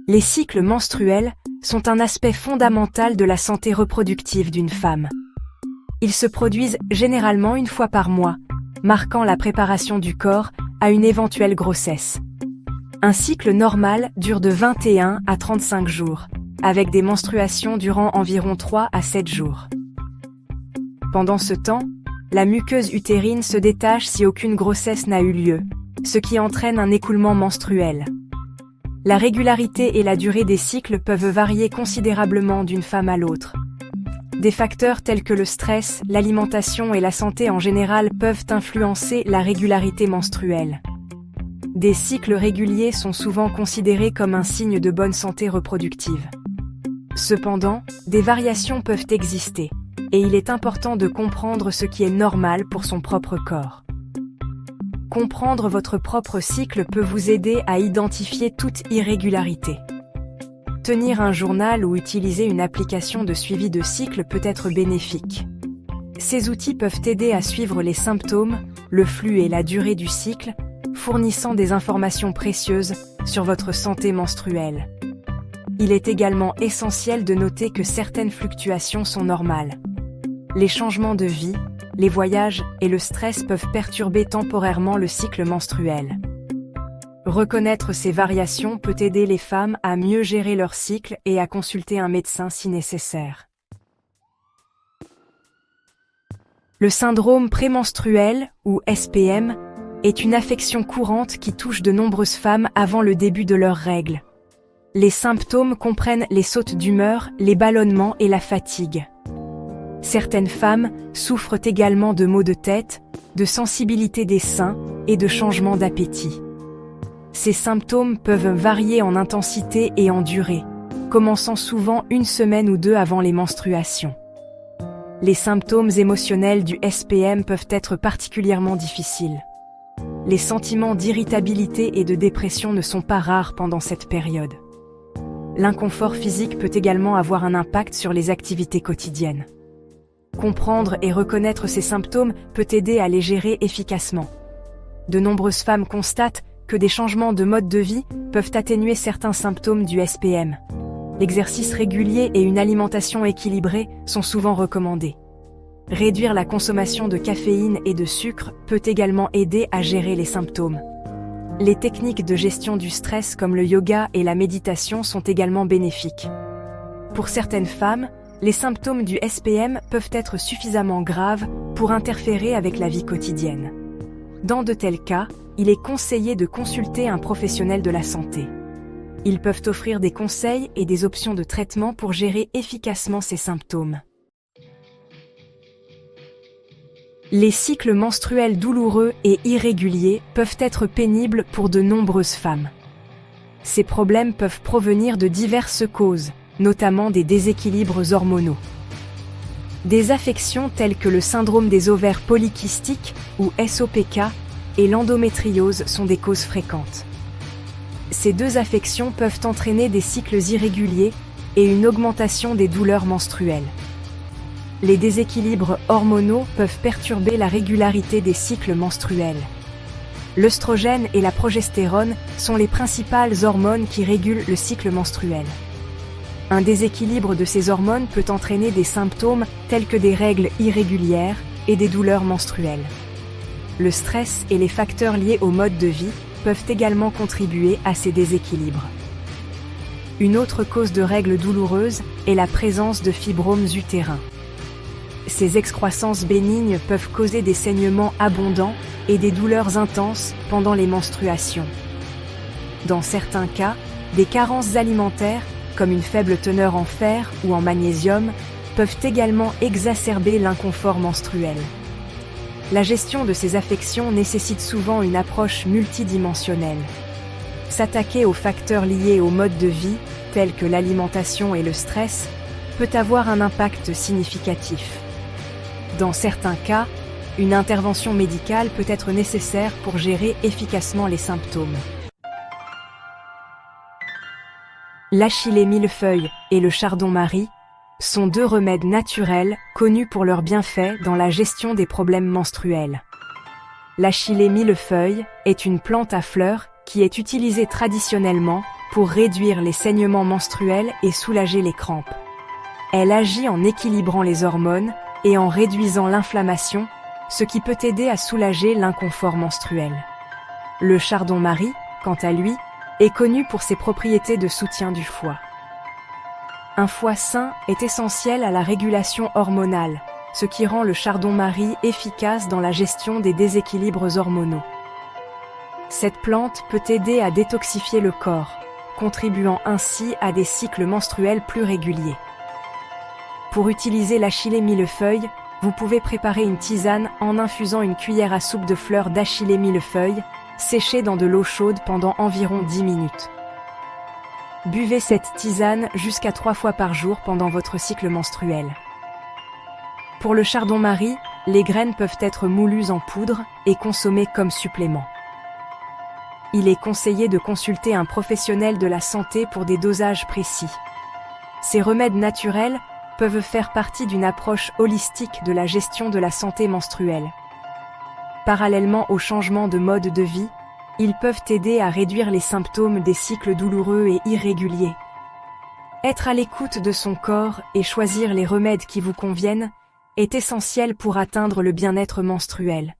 Les cycles menstruels sont un aspect fondamental de la santé reproductive d'une femme. Ils se produisent généralement une fois par mois, marquant la préparation du corps à une éventuelle grossesse. Un cycle normal dure de 21 à 35 jours, avec des menstruations durant environ 3 à 7 jours. Pendant ce temps, la muqueuse utérine se détache si aucune grossesse n'a eu lieu, ce qui entraîne un écoulement menstruel. La régularité et la durée des cycles peuvent varier considérablement d'une femme à l'autre. Des facteurs tels que le stress, l'alimentation et la santé en général peuvent influencer la régularité menstruelle. Des cycles réguliers sont souvent considérés comme un signe de bonne santé reproductive. Cependant, des variations peuvent exister, et il est important de comprendre ce qui est normal pour son propre corps. Comprendre votre propre cycle peut vous aider à identifier toute irrégularité. Tenir un journal ou utiliser une application de suivi de cycle peut être bénéfique. Ces outils peuvent aider à suivre les symptômes, le flux et la durée du cycle, fournissant des informations précieuses sur votre santé menstruelle. Il est également essentiel de noter que certaines fluctuations sont normales. Les changements de vie, les voyages et le stress peuvent perturber temporairement le cycle menstruel. Reconnaître ces variations peut aider les femmes à mieux gérer leur cycle et à consulter un médecin si nécessaire. Le syndrome prémenstruel, ou SPM, est une affection courante qui touche de nombreuses femmes avant le début de leurs règles. Les symptômes comprennent les sautes d'humeur, les ballonnements et la fatigue. Certaines femmes souffrent également de maux de tête, de sensibilité des seins et de changements d'appétit. Ces symptômes peuvent varier en intensité et en durée, commençant souvent une semaine ou deux avant les menstruations. Les symptômes émotionnels du SPM peuvent être particulièrement difficiles. Les sentiments d'irritabilité et de dépression ne sont pas rares pendant cette période. L'inconfort physique peut également avoir un impact sur les activités quotidiennes. Comprendre et reconnaître ces symptômes peut aider à les gérer efficacement. De nombreuses femmes constatent que des changements de mode de vie peuvent atténuer certains symptômes du SPM. L'exercice régulier et une alimentation équilibrée sont souvent recommandés. Réduire la consommation de caféine et de sucre peut également aider à gérer les symptômes. Les techniques de gestion du stress comme le yoga et la méditation sont également bénéfiques. Pour certaines femmes, les symptômes du SPM peuvent être suffisamment graves pour interférer avec la vie quotidienne. Dans de tels cas, il est conseillé de consulter un professionnel de la santé. Ils peuvent offrir des conseils et des options de traitement pour gérer efficacement ces symptômes. Les cycles menstruels douloureux et irréguliers peuvent être pénibles pour de nombreuses femmes. Ces problèmes peuvent provenir de diverses causes, notamment des déséquilibres hormonaux. Des affections telles que le syndrome des ovaires polykystiques, ou SOPK, et l'endométriose sont des causes fréquentes. Ces deux affections peuvent entraîner des cycles irréguliers et une augmentation des douleurs menstruelles. Les déséquilibres hormonaux peuvent perturber la régularité des cycles menstruels. L'œstrogène et la progestérone sont les principales hormones qui régulent le cycle menstruel. Un déséquilibre de ces hormones peut entraîner des symptômes tels que des règles irrégulières et des douleurs menstruelles. Le stress et les facteurs liés au mode de vie peuvent également contribuer à ces déséquilibres. Une autre cause de règles douloureuses est la présence de fibromes utérins. Ces excroissances bénignes peuvent causer des saignements abondants et des douleurs intenses pendant les menstruations. Dans certains cas, des carences alimentaires, comme une faible teneur en fer ou en magnésium, peuvent également exacerber l'inconfort menstruel. La gestion de ces affections nécessite souvent une approche multidimensionnelle. S'attaquer aux facteurs liés au mode de vie, tels que l'alimentation et le stress, peut avoir un impact significatif. Dans certains cas, une intervention médicale peut être nécessaire pour gérer efficacement les symptômes. L'achillée millefeuille et le chardon-marie sont deux remèdes naturels connus pour leurs bienfaits dans la gestion des problèmes menstruels. L'achillée millefeuille est une plante à fleurs qui est utilisée traditionnellement pour réduire les saignements menstruels et soulager les crampes. Elle agit en équilibrant les hormones et en réduisant l'inflammation, ce qui peut aider à soulager l'inconfort menstruel. Le chardon-marie, quant à lui, est connu pour ses propriétés de soutien du foie. Un foie sain est essentiel à la régulation hormonale, ce qui rend le chardon-marie efficace dans la gestion des déséquilibres hormonaux. Cette plante peut aider à détoxifier le corps, contribuant ainsi à des cycles menstruels plus réguliers. Pour utiliser l'achillée millefeuille, vous pouvez préparer une tisane en infusant une cuillère à soupe de fleurs d'achillée millefeuille, séchée dans de l'eau chaude pendant environ 10 minutes. Buvez cette tisane jusqu'à 3 fois par jour pendant votre cycle menstruel. Pour le chardon-marie, les graines peuvent être moulues en poudre et consommées comme supplément. Il est conseillé de consulter un professionnel de la santé pour des dosages précis. Ces remèdes naturels peuvent faire partie d'une approche holistique de la gestion de la santé menstruelle. Parallèlement au changement de mode de vie, ils peuvent aider à réduire les symptômes des cycles douloureux et irréguliers. Être à l'écoute de son corps et choisir les remèdes qui vous conviennent est essentiel pour atteindre le bien-être menstruel.